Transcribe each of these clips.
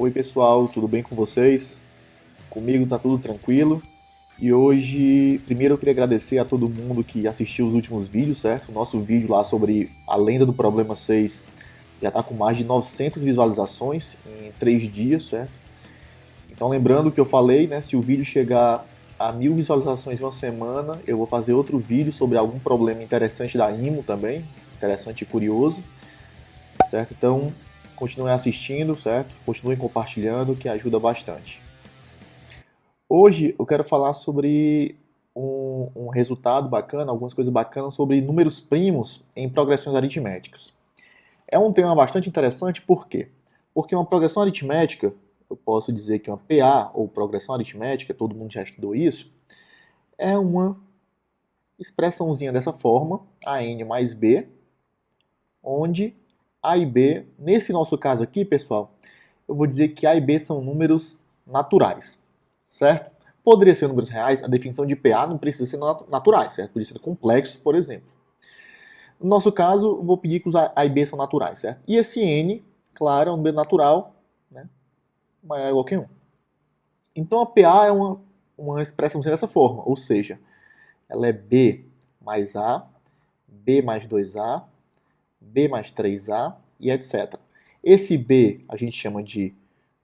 Oi pessoal, tudo bem com vocês? Comigo tá tudo tranquilo. E hoje, primeiro eu queria agradecer a todo mundo que assistiu os últimos vídeos, certo? O nosso vídeo lá sobre a lenda do problema 6 já tá com mais de 900 visualizações em 3 dias, certo? Então lembrando o que eu falei, né? Se o vídeo chegar a 1000 visualizações em uma semana, eu vou fazer outro vídeo sobre algum problema interessante da IMO também, interessante e curioso, certo? Então, continuem assistindo, certo? Continuem compartilhando, que ajuda bastante. Hoje eu quero falar sobre um resultado bacana, algumas coisas bacanas sobre números primos em progressões aritméticas. É um tema bastante interessante, por quê? Porque uma progressão aritmética, eu posso dizer que uma PA, ou progressão aritmética, todo mundo já estudou isso, é uma expressãozinha dessa forma, AN mais B, onde A e B, nesse nosso caso aqui, pessoal, eu vou dizer que A e B são números naturais, certo? Poderia ser números reais, a definição de PA não precisa ser naturais, certo? Poderia ser complexos, por exemplo. No nosso caso, eu vou pedir que os A e B são naturais, certo? E esse N, claro, é um número natural, né? Maior ou igual que 1. Então a PA é uma expressão dessa forma, ou seja, ela é B mais A, B mais 2A, B mais 3A e etc. Esse B a gente chama de,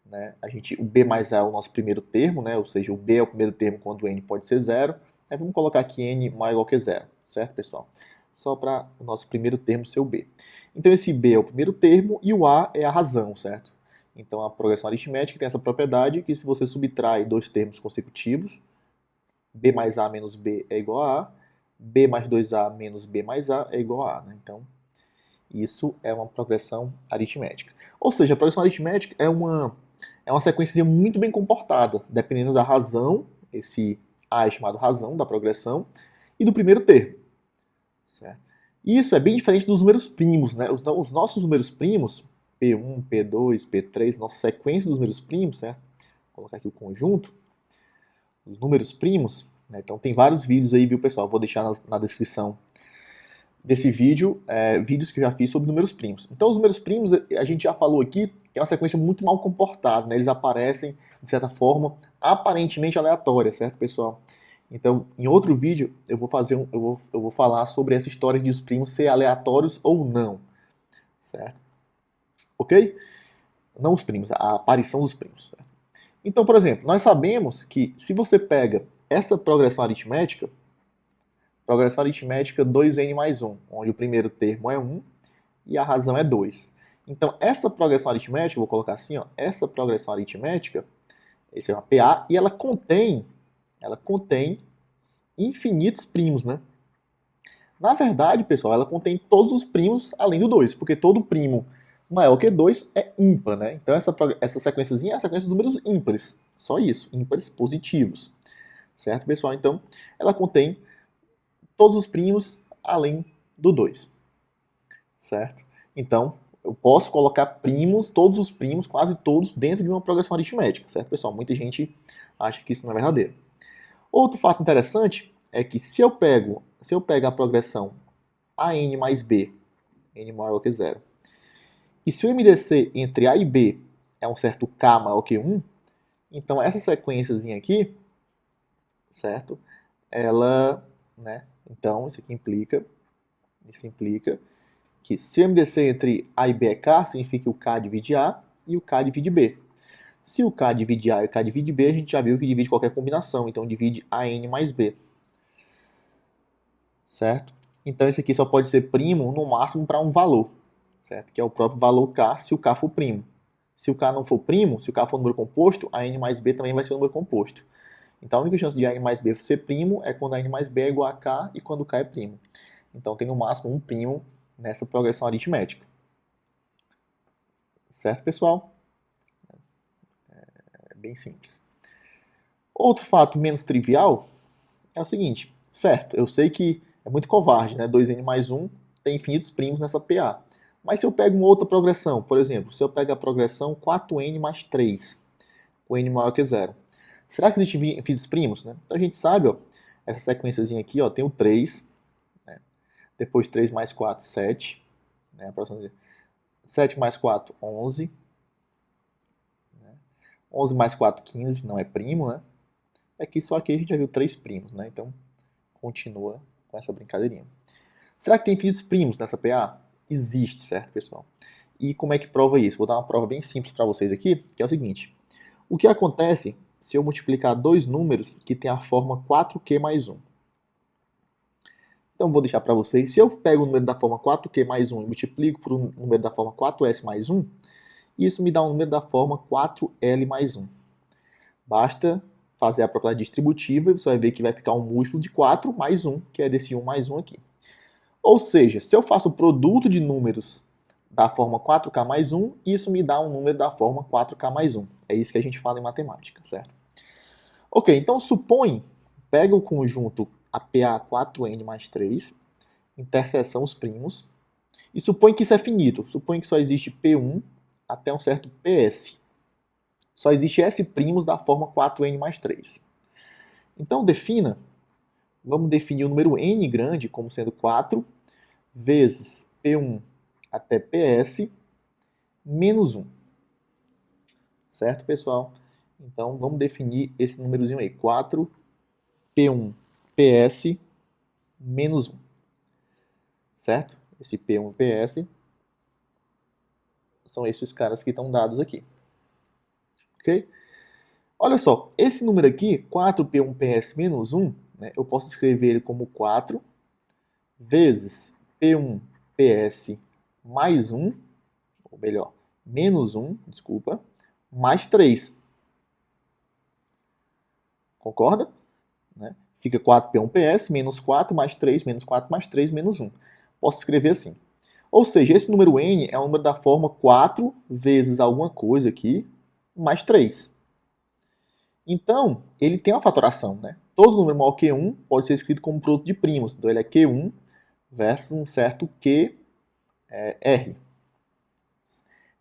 né, o B mais A é o nosso primeiro termo, né, ou seja, o B é o primeiro termo quando o N pode ser zero. Aí vamos colocar aqui N maior ou igual que zero, certo, pessoal? Só para o nosso primeiro termo ser o B. Então esse B é o primeiro termo e o A é a razão, certo? Então a progressão aritmética tem essa propriedade que se você subtrai dois termos consecutivos, B mais A menos B é igual a A, B mais 2A menos B mais A é igual a A, né? Então isso é uma progressão aritmética. Ou seja, a progressão aritmética é uma sequência muito bem comportada, dependendo da razão, esse A é chamado razão da progressão, e do primeiro termo. Certo? Isso é bem diferente dos números primos, né? Os nossos números primos, P1, P2, P3, nossa sequência dos números primos, certo? Vou colocar aqui o conjunto, os números primos, né? Então tem vários vídeos aí, viu, pessoal? Vou deixar na descrição desse vídeo, vídeos que eu já fiz sobre números primos. Então os números primos, a gente já falou aqui, é uma sequência muito mal comportada, né? Eles aparecem, de certa forma, aparentemente aleatória, certo, pessoal? Então, em outro vídeo, eu vou falar sobre essa história de os primos ser aleatórios ou não, certo? Ok? Não os primos, a aparição dos primos. Certo? Então, por exemplo, nós sabemos que se você pega essa progressão aritmética 2n mais 1, onde o primeiro termo é 1 e a razão é 2. Então, essa progressão aritmética, vou colocar assim, ó, essa progressão aritmética, esse é uma PA, e ela contém infinitos primos, né? Na verdade, pessoal, ela contém todos os primos além do 2, porque todo primo maior que 2 é ímpar, né? Então essa sequenciazinha é a sequência dos números ímpares. Só isso, ímpares positivos. Certo, pessoal? Então, ela contém todos os primos além do 2. Certo? Então, eu posso colocar primos, todos os primos, quase todos, dentro de uma progressão aritmética. Certo, pessoal? Muita gente acha que isso não é verdadeiro. Outro fato interessante é que se eu pego a progressão AN mais B, N maior que zero, e se o MDC entre A e B é um certo K maior que 1, então essa sequenciazinha aqui, certo? Ela, né? Então isso implica que se o MDC entre A e B é K, significa que o K divide A e o K divide B. Se o K divide A e o K divide B, a gente já viu que divide qualquer combinação, então divide AN mais B. Certo? Então esse aqui só pode ser primo no máximo para um valor, certo? Que é o próprio valor K, se o K for primo. Se o K não for primo, se o K for número composto, a N mais B também vai ser um número composto. Então a única chance de a N mais B ser primo é quando a N mais B é igual a K e quando K é primo. Então tem no máximo um primo nessa progressão aritmética. Certo, pessoal? É bem simples. Outro fato menos trivial é o seguinte, certo, eu sei que é muito covarde, né? 2n mais 1 tem infinitos primos nessa PA. Mas se eu pego uma outra progressão, por exemplo, se eu pego a progressão 4n mais 3, com n maior que zero, será que existem infinitos primos? Né? Então a gente sabe, ó, essa sequenciazinha aqui, ó, tem o 3, né? Depois 3 mais 4, 7, né? 7 mais 4, 11, né? 11 mais 4, 15, não é primo, né? Só aqui a gente já viu 3 primos, né? Então, continua com essa brincadeirinha. Será que tem infinitos primos nessa PA? Existe, certo, pessoal? E como é que prova isso? Vou dar uma prova bem simples para vocês aqui, que é o seguinte. O que acontece se eu multiplicar dois números que têm a forma 4Q mais 1? Então, vou deixar para vocês. Se eu pego o número da forma 4Q mais 1 e multiplico por um número da forma 4S mais 1, isso me dá um número da forma 4L mais 1. Basta fazer a propriedade distributiva e você vai ver que vai ficar um múltiplo de 4 mais 1, que é desse 1 mais 1 aqui. Ou seja, se eu faço o produto de números da forma 4K mais 1, isso me dá um número da forma 4K mais 1. É isso que a gente fala em matemática, certo? Ok, então supõe, pega o conjunto APA 4N mais 3, interseção os primos, e supõe que isso é finito. Supõe que só existe P1 até um certo PS. Só existe S' da forma 4N mais 3. Então vamos definir o número N grande como sendo 4 vezes P1 até PS menos 1. Certo, pessoal? Então, vamos definir esse númerozinho aí. 4 P1 PS menos 1. Certo? Esse P1 PS são esses caras que estão dados aqui. Ok? Olha só, esse número aqui, 4P1 PS menos 1, né, eu posso escrever ele como 4 vezes P1 PS mais 1, ou melhor, menos 1, desculpa, mais 3. Concorda? Né? Fica 4P1PS menos 4 mais 3, menos 4 mais 3, menos 1. Posso escrever assim. Ou seja, esse número N é um número da forma 4 vezes alguma coisa aqui, mais 3. Então, ele tem uma fatoração. Né? Todo número maior que 1 pode ser escrito como produto de primos. Então, ele é Q1 versus um certo QR.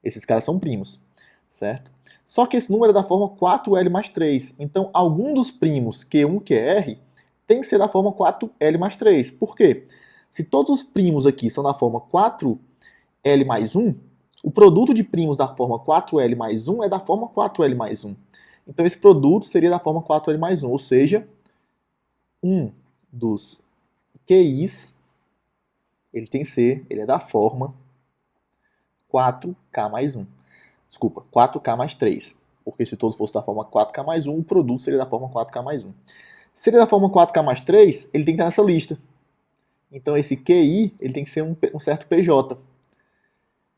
Esses caras são primos, certo? Só que esse número é da forma 4L mais 3. Então, algum dos primos Q1, QR, tem que ser da forma 4L mais 3. Por quê? Se todos os primos aqui são da forma 4L mais 1, o produto de primos da forma 4L mais 1 é da forma 4L mais 1. Então, esse produto seria da forma 4L mais 1, ou seja, um dos QIs, ele é da forma 4K mais 1. Desculpa, 4K mais 3. Porque se todos fossem da forma 4K mais 1, o produto seria da forma 4K mais 1. Se ele é da forma 4K mais 3, ele tem que estar nessa lista. Então esse QI ele tem que ser um certo PJ.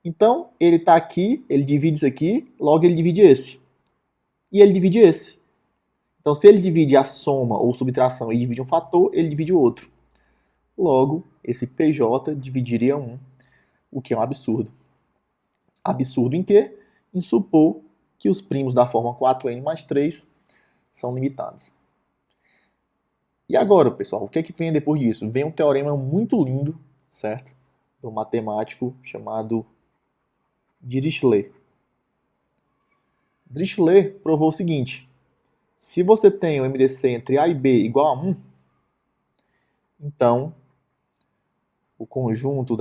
Então ele está aqui, ele divide isso aqui, logo ele divide esse. E ele divide esse. Então se ele divide a soma ou subtração e divide um fator, ele divide o outro. Logo, esse PJ dividiria 1, o que é um absurdo. Absurdo em quê? Em supor que os primos da forma 4n mais 3 são limitados. E agora, pessoal, o que é que vem depois disso? Vem um teorema muito lindo, certo? De um matemático chamado Dirichlet. Dirichlet provou o seguinte: se você tem o MDC entre A e B igual a 1, então o conjunto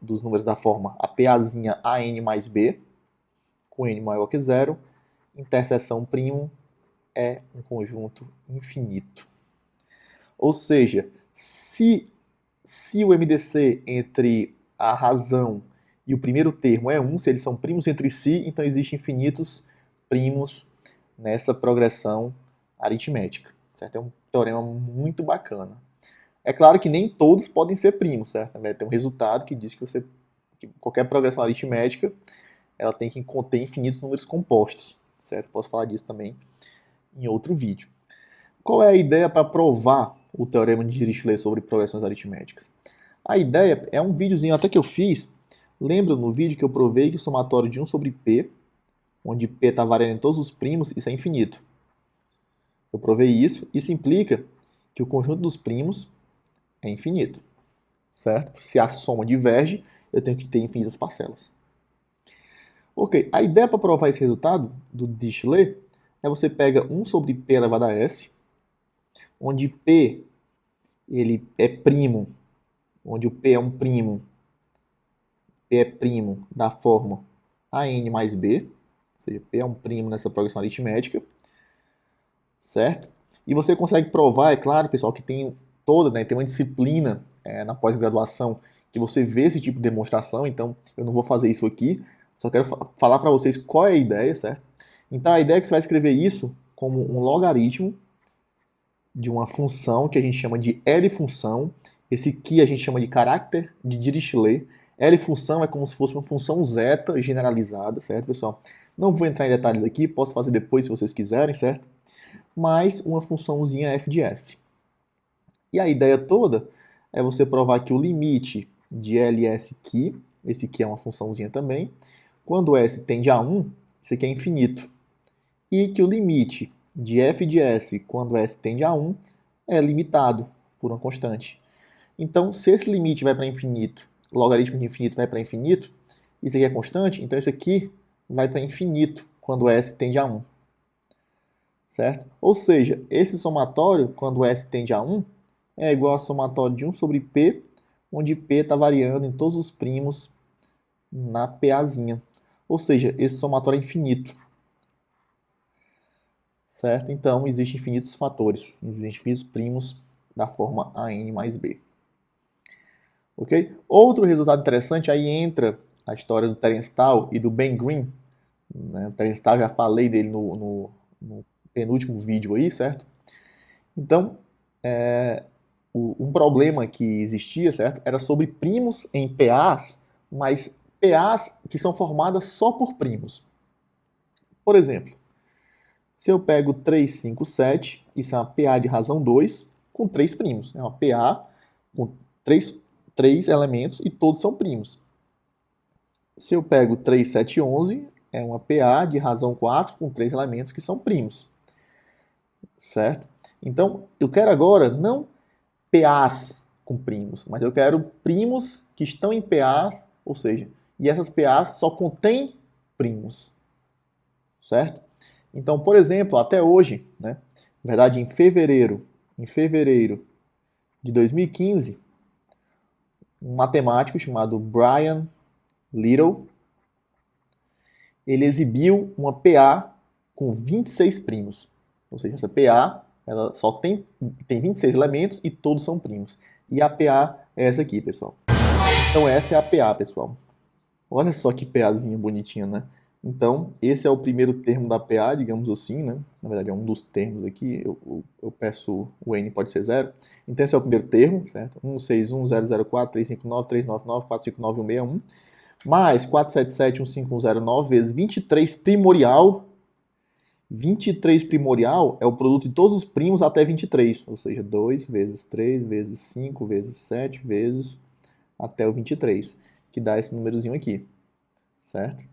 dos números da forma APAzinha AN mais B, com N maior que 0, interseção primo é um conjunto infinito. Ou seja, se o MDC entre a razão e o primeiro termo é 1, se eles são primos entre si, então existem infinitos primos nessa progressão aritmética. Certo? É um teorema muito bacana. É claro que nem todos podem ser primos, certo? Tem um resultado que diz que qualquer progressão aritmética ela tem que conter infinitos números compostos, certo? Posso falar disso também em outro vídeo. Qual é a ideia para provar o teorema de Dirichlet sobre progressões aritméticas? A ideia é um videozinho até que eu fiz. Lembra no vídeo que eu provei que o somatório de 1 sobre P, onde P está variando em todos os primos, isso é infinito. Eu provei isso. Isso implica que o conjunto dos primos é infinito, certo? Se a soma diverge, eu tenho que ter infinitas parcelas. Ok, a ideia para provar esse resultado do Dirichlet é você pega 1 sobre P elevado a S, onde P ele é primo, onde o P é um primo, P é primo da forma AN mais B, seja, P é um primo nessa progressão aritmética, certo? E você consegue provar, é claro, pessoal, que tem toda, né, tem uma disciplina na pós-graduação que você vê esse tipo de demonstração, então eu não vou fazer isso aqui, só quero falar para vocês qual é a ideia, certo? Então a ideia é que você vai escrever isso como um logaritmo de uma função que a gente chama de L-função. Esse que a gente chama de caráter de Dirichlet. L-função é como se fosse uma função zeta generalizada, certo, pessoal? Não vou entrar em detalhes aqui, posso fazer depois se vocês quiserem, certo? Mas uma funçãozinha f de s. E a ideia toda é você provar que o limite de ls aqui, esse aqui é uma funçãozinha também, quando s tende a 1, isso aqui é infinito. E que o limite de f de s quando s tende a 1 é limitado por uma constante. Então, se esse limite vai para infinito, o logaritmo de infinito vai para infinito, isso aqui é constante, então isso aqui vai para infinito quando s tende a 1. Certo? Ou seja, esse somatório, quando s tende a 1, é igual a somatório de 1 sobre p, onde p está variando em todos os primos na PAzinha. Ou seja, esse somatório é infinito. Certo? Então, existem infinitos fatores, existem infinitos primos da forma AN mais B. Ok? Outro resultado interessante, aí entra a história do Terence Tao e do Ben Green. Né? O Terence Tao, já falei dele no penúltimo vídeo aí, certo? Então, um problema que existia, certo? Era sobre primos em PAs, mas PAs que são formadas só por primos. Por exemplo, se eu pego 3, 5, 7, isso é uma PA de razão 2 com 3 primos. É uma PA com 3 elementos e todos são primos. Se eu pego 3, 7, 11, é uma PA de razão 4 com 3 elementos que são primos. Certo? Então, eu quero agora não PAs com primos, mas eu quero primos que estão em PAs, ou seja, e essas PAs só contêm primos. Certo? Então, por exemplo, até hoje, né, na verdade em fevereiro de 2015, um matemático chamado Brian Little, ele exibiu uma PA com 26 primos. Ou seja, essa PA ela só tem 26 elementos e todos são primos. E a PA é essa aqui, pessoal. Então essa é a PA, pessoal. Olha só que PAzinha bonitinha, né? Então, esse é o primeiro termo da PA, digamos assim, né? Na verdade, é um dos termos aqui. Eu peço o N pode ser 0. Então, esse é o primeiro termo, certo? 161.004, 359, 399, 459, 161. Mais 477, 15109 vezes 23 primorial. 23 primorial é o produto de todos os primos até 23. Ou seja, 2 vezes 3 vezes 5 vezes 7 vezes até o 23. Que dá esse númerozinho aqui. Certo?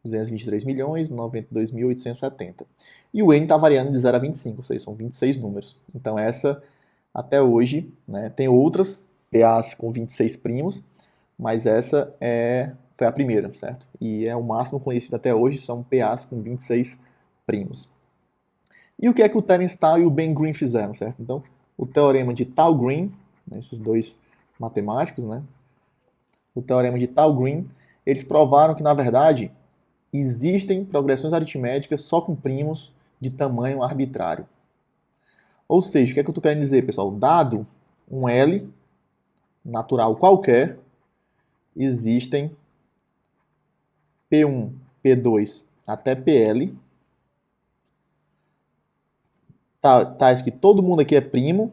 223 milhões, 92.870. E o N está variando de 0 a 25, ou seja, são 26 números. Então essa, até hoje, né, tem outras PAs com 26 primos, mas essa foi a primeira, certo? E é o máximo conhecido até hoje, são PAs com 26 primos. E o que é que o Terence Tao e o Ben Green fizeram, certo? Então, o teorema de Tao-Green, né, esses dois matemáticos, né? O teorema de Tao-Green, eles provaram que, na verdade, existem progressões aritméticas só com primos de tamanho arbitrário. Ou seja, o que é que eu estou querendo dizer, pessoal? Dado um L natural qualquer, existem P1, P2 até PL, tais que todo mundo aqui é primo,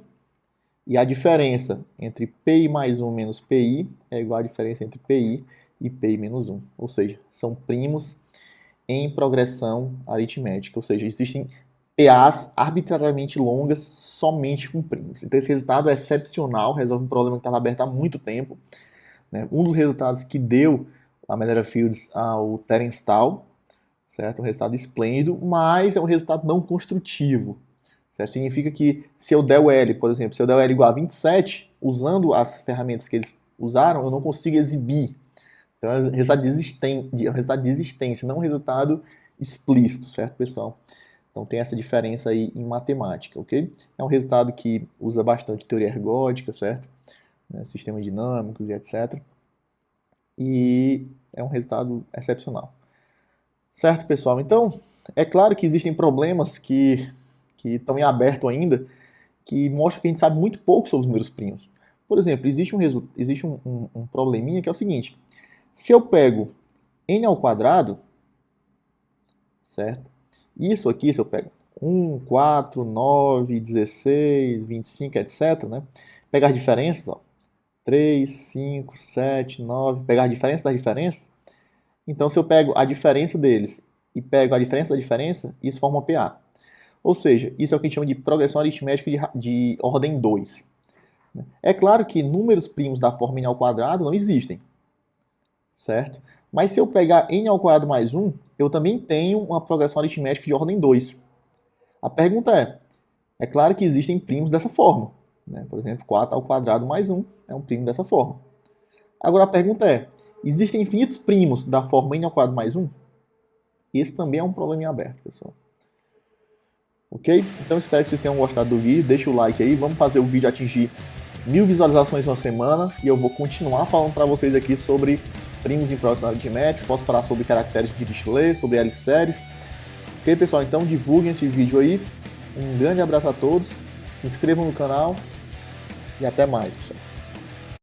e a diferença entre PI mais 1 menos PI é igual à diferença entre PI e PI menos 1. Ou seja, são primos em progressão aritmética, ou seja, existem PAs arbitrariamente longas somente com primos. Então esse resultado é excepcional, resolve um problema que estava aberto há muito tempo. Né? Um dos resultados que deu a Menera Fields ao Terence Tao, certo? Um resultado esplêndido, mas é um resultado não construtivo. Certo? Significa que se eu der o L, por exemplo, se eu der o L igual a 27, usando as ferramentas que eles usaram, eu não consigo exibir. Então é um resultado de existência, não um resultado explícito, certo, pessoal? Então tem essa diferença aí em matemática, ok? É um resultado que usa bastante teoria ergódica, certo? Sistemas dinâmicos e etc. E é um resultado excepcional. Certo, pessoal? Então, é claro que existem problemas que estão em aberto ainda, que mostram que a gente sabe muito pouco sobre os números primos. Por exemplo, existe um probleminha que é o seguinte: se eu pego n ao quadrado, certo? Isso aqui, se eu pego 1, 4, 9, 16, 25, etc., né? Pegar as diferenças, ó, 3, 5, 7, 9, pegar a diferença das diferenças. Então, se eu pego a diferença deles e pego a diferença da diferença, isso forma um PA. Ou seja, isso é o que a gente chama de progressão aritmética de ordem 2. É claro que números primos da forma n ao quadrado não existem, certo? Mas se eu pegar n ao quadrado mais 1, eu também tenho uma progressão aritmética de ordem 2. A pergunta é claro que existem primos dessa forma. Né? Por exemplo, 4 ao quadrado mais 1 é um primo dessa forma. Agora a pergunta existem infinitos primos da forma n ao quadrado mais 1? Esse também é um problema em aberto, pessoal. Ok? Então espero que vocês tenham gostado do vídeo. Deixa o like aí. Vamos fazer o vídeo atingir 1000 visualizações na semana. E eu vou continuar falando para vocês aqui sobre primos em progressão aritmética. Posso falar sobre caracteres de Dirichlet, sobre L-séries. Ok, pessoal? Então divulguem esse vídeo aí. Um grande abraço a todos. Se inscrevam no canal. E até mais, pessoal.